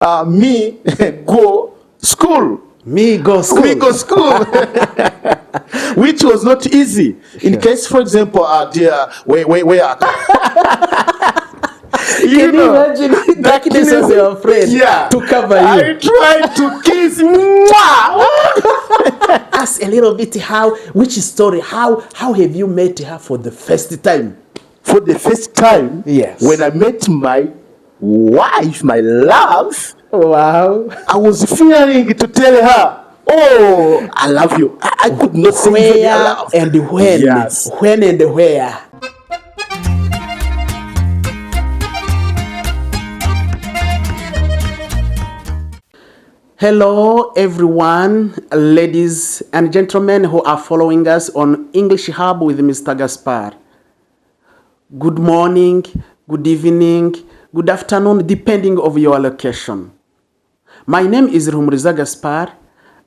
Me go school. Me go school. We go school. Which was not easy. In case, for example, where Can you imagine darkness as your friend to cover you? I tried to kiss. Ask a little bit which story, how have you met her for the first time? For the first time, yes. When I met my wife, my love, wow, I was fearing to tell her, oh, I love you. I could not say where I love. And when. Yes. When and where. Hello everyone, ladies and gentlemen who are following us on English Hub with Mr. Gaspar. Good morning, good evening, good afternoon, depending on your location. My name is Rumuriza Gaspar.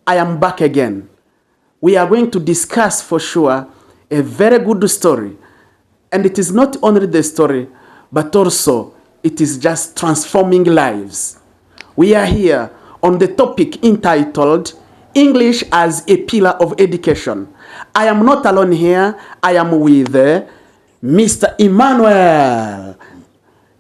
I am back again. We are going to discuss for sure a very good story. And it is not only the story, but also it is just transforming lives. We are here on the topic entitled English as a Pillar of Education. I am not alone here. I am with Mr. Emmanuel.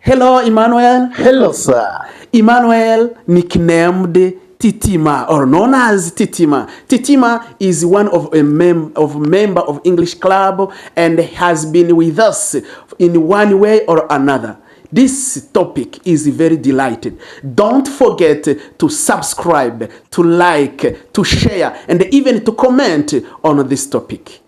Hello, Emmanuel. Hello, sir. Emmanuel, nicknamed Titima, or known as Titima. Titima is one of a member of English Club and has been with us in one way or another. This topic is very delighted. Don't forget to subscribe, to like, to share, and even to comment on this topic.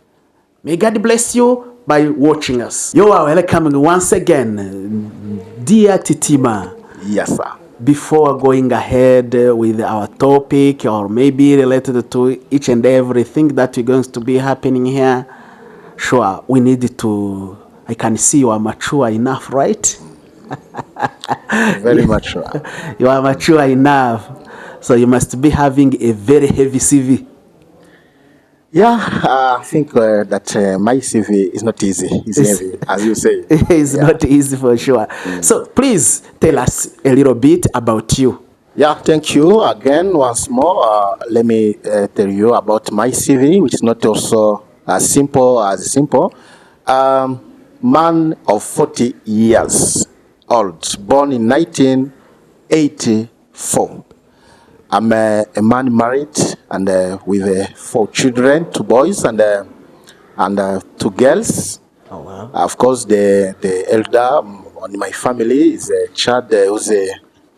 May God bless you by watching us. You are welcome once again, dear Titima. Yes, sir. Before going ahead with our topic, or maybe related to each and everything that is going to be happening here, sure, we need to, I can see you are mature enough, right? Very mature. You are mature enough, so you must be having a very heavy CV. Yeah, I think that my CV is not easy. It's heavy, as you say. It's not easy for sure. So please tell us a little bit about you. Yeah, thank you again once more. Let me tell you about my CV, which is not also as simple. Man of 40 years old, born in 1984. I'm a man married and with 4 children, 2 boys and 2 girls. Oh, wow. Of course, the elder in my family is a child who's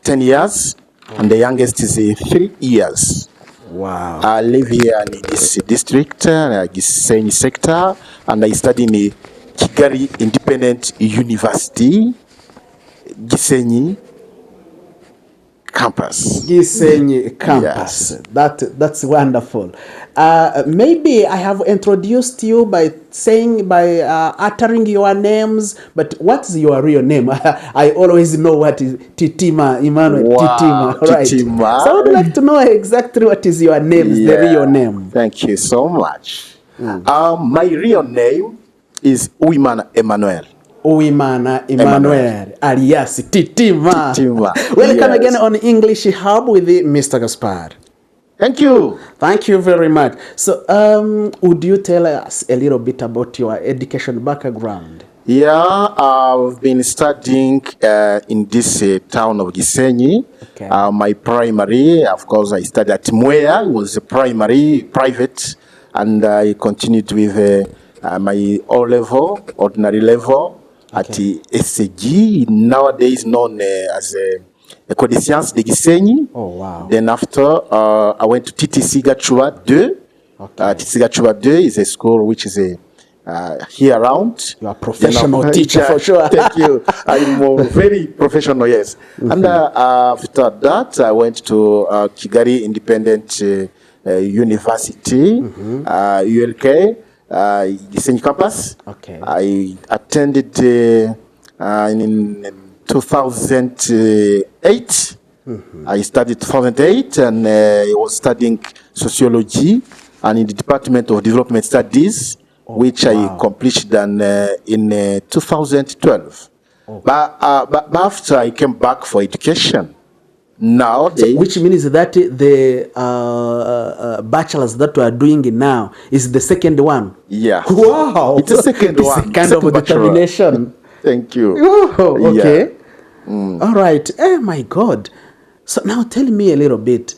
10 years, and the youngest is 3 years. Wow. I live here in this district, Gisenyi sector, and I study in Kigali Independent University, Gisenyi campus. Gisenyi campus. Yes. That's wonderful. Maybe I have introduced you by uttering your names, but what's your real name? I always know what is Titima, Emmanuel. Wow, Titima, right? Titima. So I would like to know exactly what is your name, the real name. Thank you so much. My real name is Uwimana Emmanuel. Uwimana Emmanuel, alias Titima. Titima. Welcome again on English Hub with Mr. Gaspar. Thank you. Thank you very much. So, would you tell us a little bit about your education background? Yeah, I've been studying in this town of Gisenyi. Okay. My primary, of course, I studied at Mwea. It was a primary, private, and I continued with my O-level, ordinary level, at the SCG, nowadays known as École des Sciences de Gisenyi. Oh, wow. Then after, I went to TTC Gachuba 2. Okay. TTC Gachuba 2 is a school which is here around. You are a professional teacher for sure. Thank you. I'm very professional, yes. Mm-hmm. And after that, I went to Kigali Independent University, ULK. Gisenyi campus. Okay. I attended in 2008. I studied 2008 and I was studying sociology and in the Department of Development Studies, which I completed in 2012. But after I came back for education, Nowadays, Which means that the bachelor's that we are doing now is the second one. yeah. Wow. It's a second It's one. a kind second of bachelor. determination. Thank you. Oh, okay. Yeah. All right. Oh, my God. So now tell me a little bit.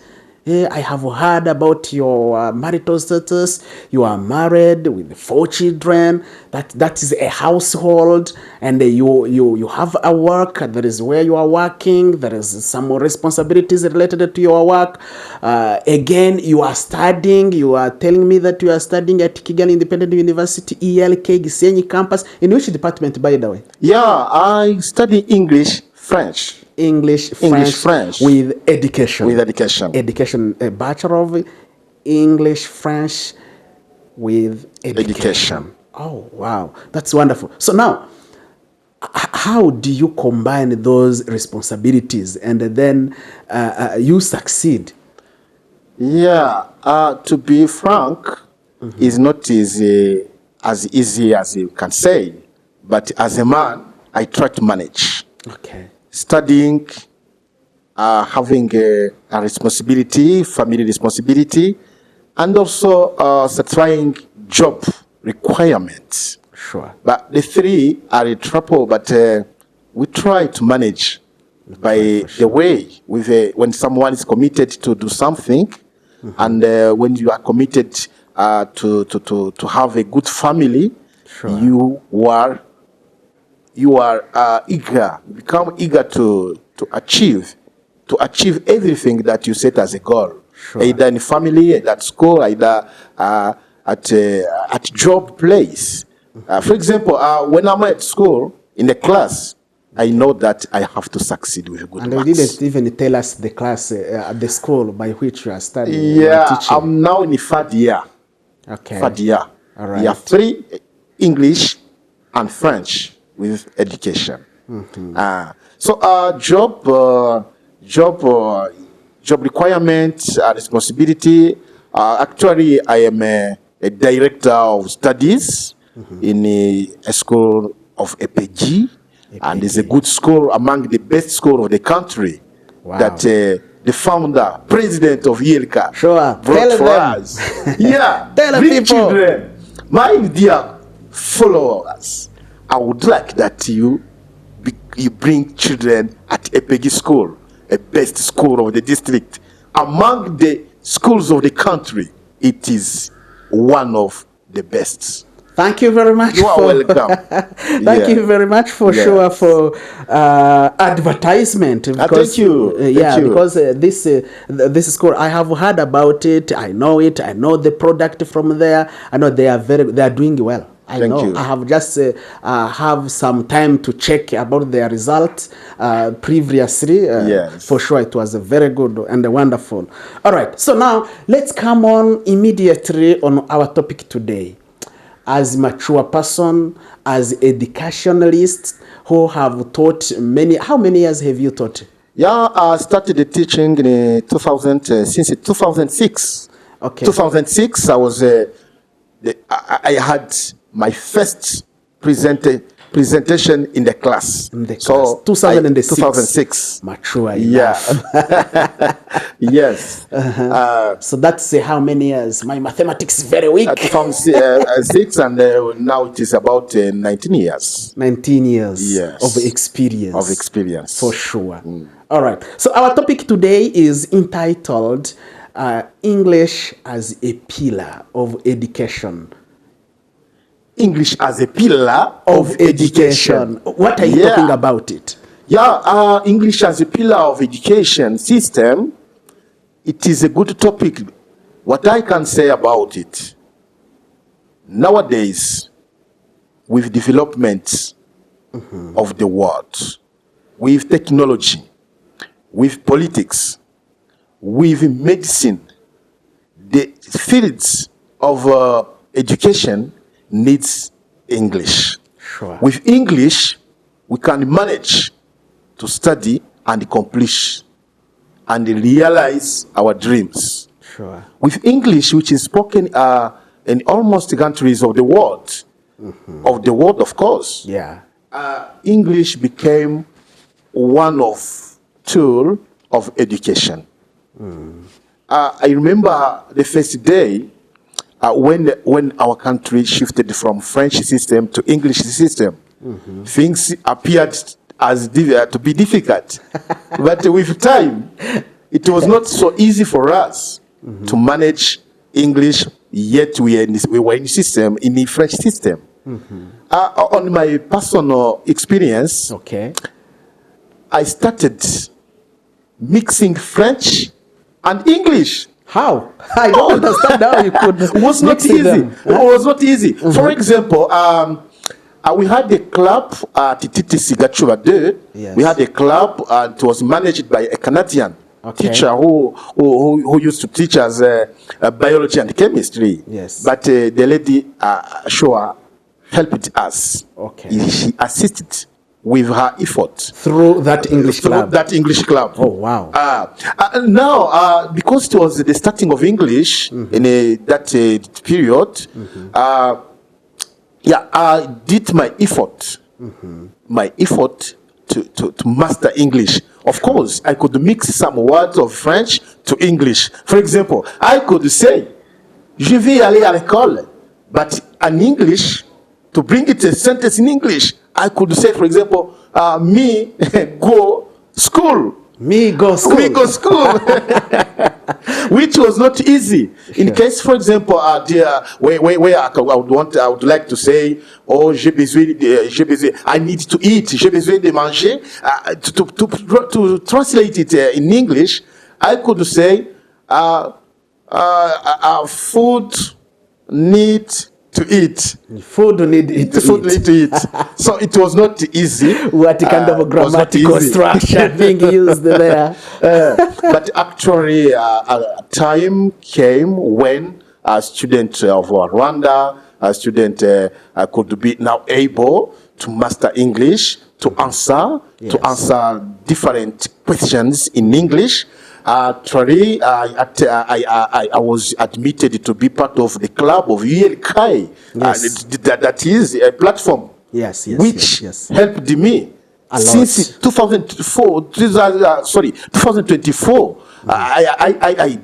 I have heard about your marital status. You are married with 4 children. That is a household, and you have a work. That is where you are working. There is some more responsibilities related to your work. Again, you are studying. You are telling me that you are studying at Kigali Independent University, ELK Gisenyi campus. In which department, by the way? Yeah, I study English, French. English, French, with education. With education. Education, a Bachelor of English, French with education. Oh, wow. That's wonderful. So now, how do you combine those responsibilities and then you succeed? Yeah, to be frank, is not as easy as you can say. But as a man, I try to manage. Okay. Studying, having a responsibility, family responsibility, and also satisfying job requirements. Sure. But the 3 are a trouble, but we try to manage by the way with when someone is committed to do something, and when you are committed to have a good family, Sure. you are eager, become eager to achieve everything that you set as a goal. Sure. Either in family, either at school, either at job place. For example, when I'm at school, in the class, I know that I have to succeed with good And marks. you didn't even tell us the class at the school by which you are studying. Yeah, teaching. I'm now in the 3rd year. Okay. 3rd year. All right. Year 3, English and French with education. So job requirements, responsibility. Actually, I am a director of studies in a school of EPG, and it's a good school among the best school of the country. Wow. That the founder, president of YELKA, Sure. brought Tell for them. us. Yeah, Tell the bring people. children. My dear followers, I would like that you bring children at EPG school, a best school of the district. Among the schools of the country, it is one of the best. Thank you very much. You are welcome. Thank you very much for sure for advertisement. Because, thank you. Thank you. Because this school, I have heard about it. I know it. I know the product from there. I know they are doing well. I Thank know. you. I have just have some time to check about their results previously. Yes. For sure, it was very good and wonderful. All right. So now let's come on immediately on our topic today. As a mature person, as educationalist who have taught how many years have you taught? Yeah, I started teaching in since 2006. Okay. 2006, I had my first presentation in the class. In the class. 2006. 2006. Mature enough. Yeah. Yes. So that's how many years? My mathematics is very weak. 2006, and now it is about 19 years. 19 years Yes. of experience. Of experience. For sure. All right. So our topic today is entitled English as a Pillar of Education. English as a pillar of education. What are you talking about it? Yeah, English as a pillar of education system, it is a good topic. What I can say about it, nowadays, with development of the world, with technology, with politics, with medicine, the fields of education needs English. Sure. With English, we can manage to study and accomplish and realize our dreams. Sure. With English, which is spoken in almost countries of the world, of course. Yeah. English became one of tool of education. I remember the first day when our country shifted from French system to English system. Things appeared as to be difficult, but with time, it was not so easy for us to manage English. Yet we were in system in the French system. On my personal experience, Okay. I started mixing French and English. How? I don't understand how you could. It was not mix easy. them. It was not easy. For example, we had a club at TTC Gachuba 2. Yes. We had a club, it was managed by a Canadian teacher who used to teach us biology and chemistry. Yes. But the lady, Shoa, helped us. Okay. She assisted with her effort. Through that English Through club. that English club. Oh, wow. Now, because it was the starting of English in that period, I did my effort to master English. Of course, I could mix some words of French to English. For example, I could say, je vais aller à l'école, but in English, to bring it a sentence in English, I could say, for example, me go school. Me go school. We go school, which was not easy. In case, for example, where I would like to say, oh, j'ai besoin, I need to eat, j'ai besoin de manger. To translate it in English, I could say, food need to eat. Food need to Food eat. need to eat. So it was not easy. What kind of a It was not grammatical easy. structure being used there? But actually, a time came when a student of Rwanda, a student could be now able to master English, to answer different questions in English. Actually, I was admitted to be part of the club of ULK. Yes. That is a platform which helped me. Since 2024, I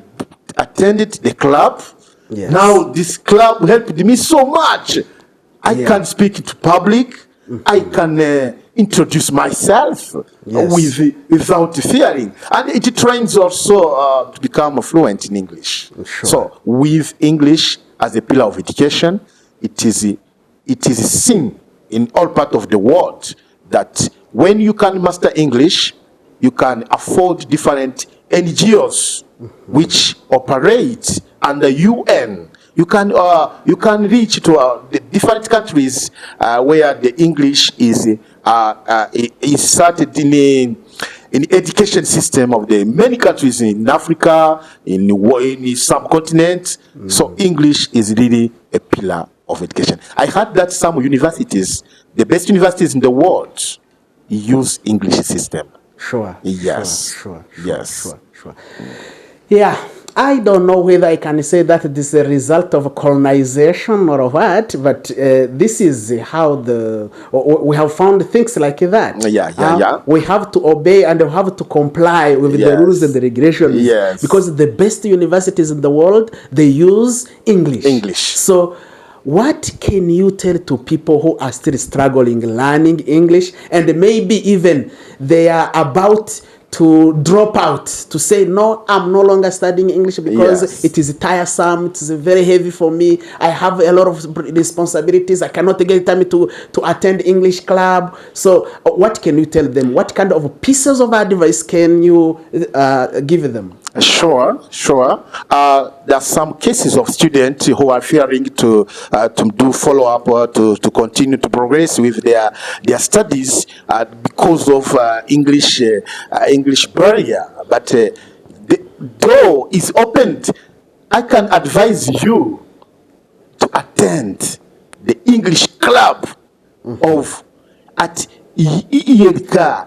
attended the club. Yes. Now this club helped me so much. I can speak to public. I can introduce myself without fearing, and it trains also to become fluent in English. Sure. So with English as a pillar of education, it is seen in all parts of the world that when you can master English, you can afford different NGOs which operate under UN. You can reach to the different countries where the English is started in education system of the many countries in Africa, in subcontinent. So English is really a pillar of education. I heard that some universities, the best universities in the world, use English system. Sure. Yes. Sure. Yes. Yeah. I don't know whether I can say that this is a result of colonization or what, but this is how we have found things like that. We have to obey and we have to comply with the rules and the regulations. Yes. Because the best universities in the world, they use English. So what can you tell to people who are still struggling learning English and maybe even they are about to drop out, to say, no, I'm no longer studying English because it is tiresome, it is very heavy for me, I have a lot of responsibilities, I cannot get time to attend English club. So what can you tell them? What kind of pieces of advice can you give them? Sure. There are some cases of students who are fearing to do follow-up or to continue to progress with their studies because of English barrier. But the door is opened. I can advise you to attend the English club at ELK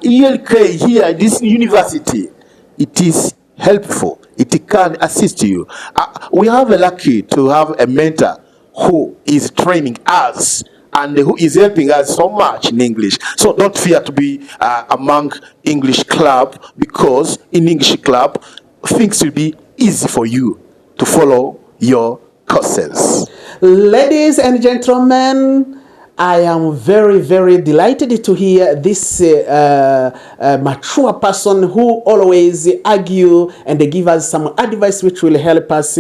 here, this university. It is helpful. It can assist you. We have a lucky to have a mentor who is training us and who is helping us so much in English. So don't fear to be among English club, because in English club, things will be easy for you to follow your courses. Ladies and gentlemen, I am very, very delighted to hear this mature person who always argue and give us some advice which will help us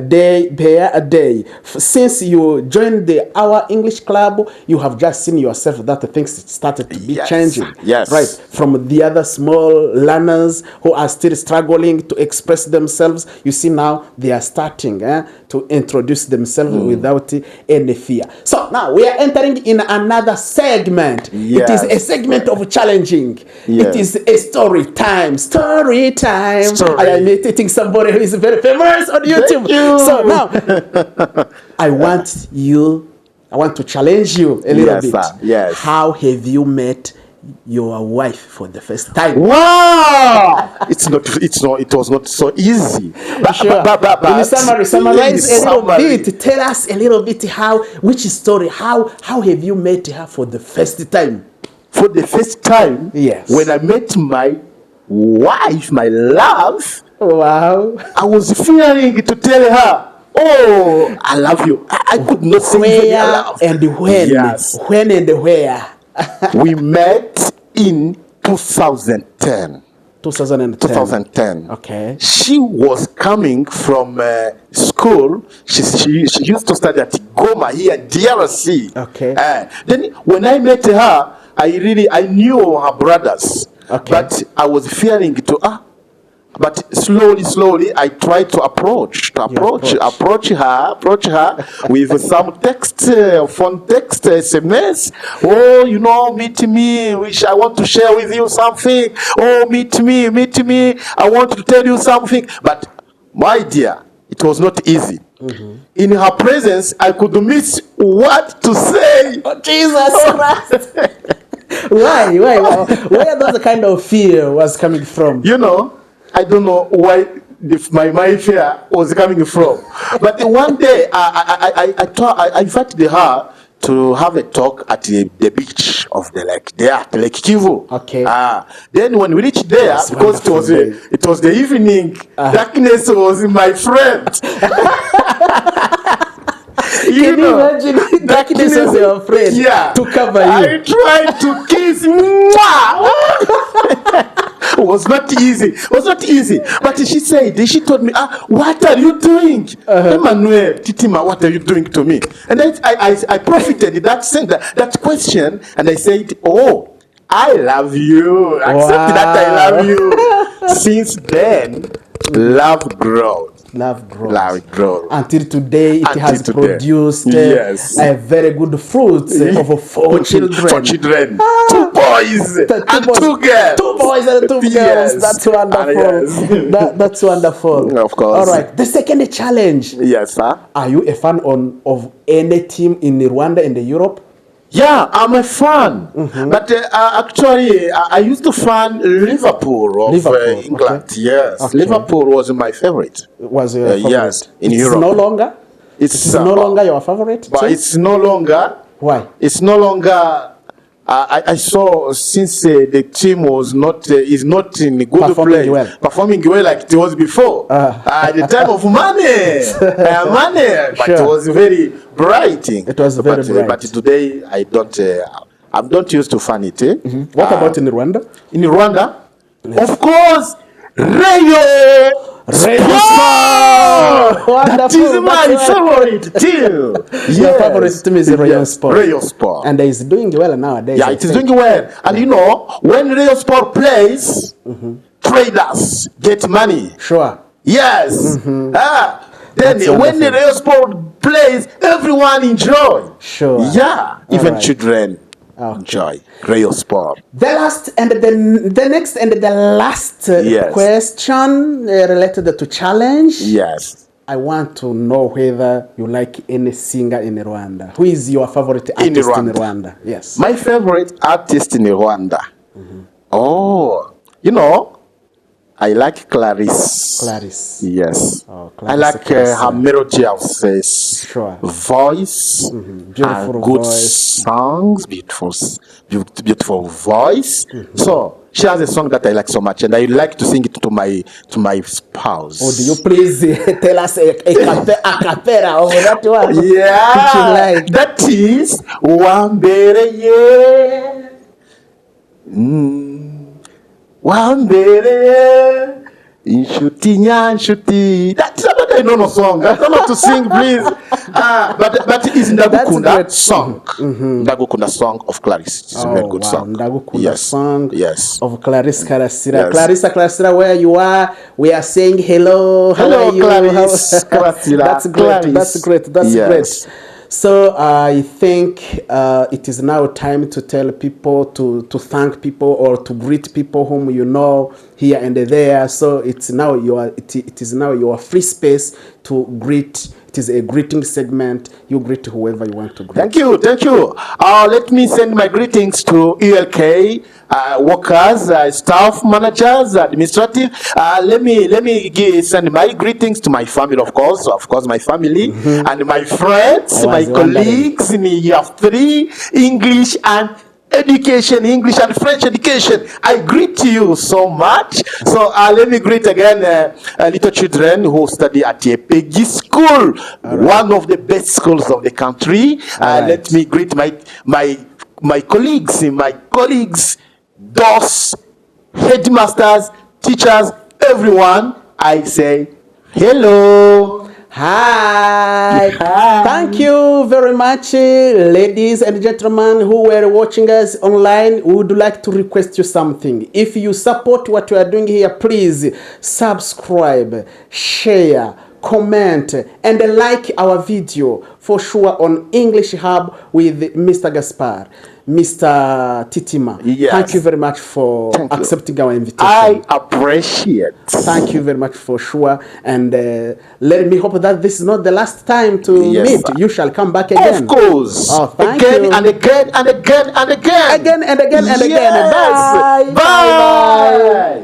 day by day. Since you joined our English club, you have just seen yourself that things started to be changing. Yes. Right. From the other small learners who are still struggling to express themselves, you see now they are starting to introduce themselves without any fear. So now we are entering in another segment. Yes. It is a segment of challenging. Yes. It is a story time. Story time. Story. I am imitating somebody who is very famous on YouTube. Thank you. So now I want to challenge you a little bit. Sir. Yes. How have you met your wife for the first time? Wow! It was not so easy. Sure. In summarize a little bit. Tell us a little bit which story, how have you met her for the first time? For the first time, yes. When I met my wife, my love, wow, I was fearing to tell her, oh, I love you. I could not say where I love. And when? Yes. When and where? We met in 2010. 2010. Okay. She was coming from school. She used to study at Goma here at DRC. Okay. Then when I met her, I knew her brothers. Okay. But I was fearing to but slowly I tried to approach her with some text, phone text, SMS. Oh, meet me. I want to share with you something. Oh, meet me. I want to tell you something. But my dear, it was not easy. Mm-hmm. In her presence, I could miss what to say. Oh, Jesus Christ. Why? Where does the kind of fear was coming from? I don't know why my fear was coming from. But one day, I invited her to have a talk at the beach of the lake, there at Lake Kivu. Okay. Then when we reached there, because it was the evening, darkness was my friend. Can you imagine darkness was your friend to cover you? I tried to kiss. It was not easy. But she told me, what are you doing? Emmanuel, Titima, what are you doing to me? And I profited that question, and I said, oh, I love you. Accept that I love you. Since then, love grows. Until today, it has produced a very good fruit of 4 children. 4 children. 2 boys and 2 girls. 2 boys and 2 girls. That's wonderful. That's wonderful. Of course. All right. The second challenge. Yes, sir. Are you a fan of any team in Rwanda and Europe? Yeah, I'm a fan. Mm-hmm. But actually, I used to fan Liverpool of England. Okay. Yes, okay. Liverpool was my favorite. Was your favorite? Yes, in Europe. No longer? It's no longer your favorite? But it's no longer. Why? It's no longer. I saw since the team was is not in good performing well like it was before. At the time of money, but it was very bright. It was very bright. But today I don't used to fan it. Mm-hmm. What about in Rwanda? In Rwanda, of course, Rayo Sport! That is my favorite team. Your favorite team is Rayo Sport. Rayo Sport. And it's doing well nowadays. Yeah, it is doing well. And when Rayo Sport plays, traders get money. Sure. Yes. Mm-hmm. Then when the Rayo Sport plays, everyone enjoy. Sure. Yeah, even children. Enjoy Rayo Sport. The last and the next and the last question related to challenge. Yes. I want to know whether you like any singer in Rwanda. Who is your favorite artist in Rwanda? Yes. My favorite artist in Rwanda. Mm-hmm. Oh, I like Clarice. Clarice. Yes. Oh, I Clarice like her melody of Sure. voice. Beautiful Good voice. songs, beautiful voice. So she has a song that I like so much, and I like to sing it to my spouse. Oh, do you please tell us a cappella of that one? Yeah, Which you like? that is Wambereye. Wambere inshuti nyanshuti. That's what I know no song. I don't know to sing, please. But it's Ndagukunda song. Ndagukunda song of Clarice. It's a very good song. Ndagukunda song Yes. of Clarice Karasira. Yes. Clarissa Karasira, where you are, we are saying hello. How Hello, are you? Clarice Karasira. That's great. Clarice. That's Yes. great. So I think it is now time to tell people to thank people or to greet people whom you know here and there. So it is now your free space to greet. It is a greeting segment. You greet whoever you want to greet. Thank you. Let me send my greetings to ELK workers, staff, managers, administrative. Let me send my greetings to my family, of course, my family, and my friends, my colleagues in year 3, English and education, English and French education. I greet you so much. So let me greet again little children who study at Yepegi School, one of the best schools of the country. Let me greet my colleagues, those headmasters, teachers, everyone. I say hello. Hi. Thank you very much, ladies and gentlemen who were watching us online. We would like to request you something. If you support what we are doing here, please subscribe, share, comment, and like our video for sure on English Hub with Mr. Gaspar, Mr. Titima. Yes. Thank you very much for accepting our invitation. I appreciate. Thank you very much for sure. And let me hope that this is not the last time to meet. Sir. You shall come back again. Of course. Oh, thank again you. And again and again and again. Again and again and again. Yes. Bye. Bye. Bye.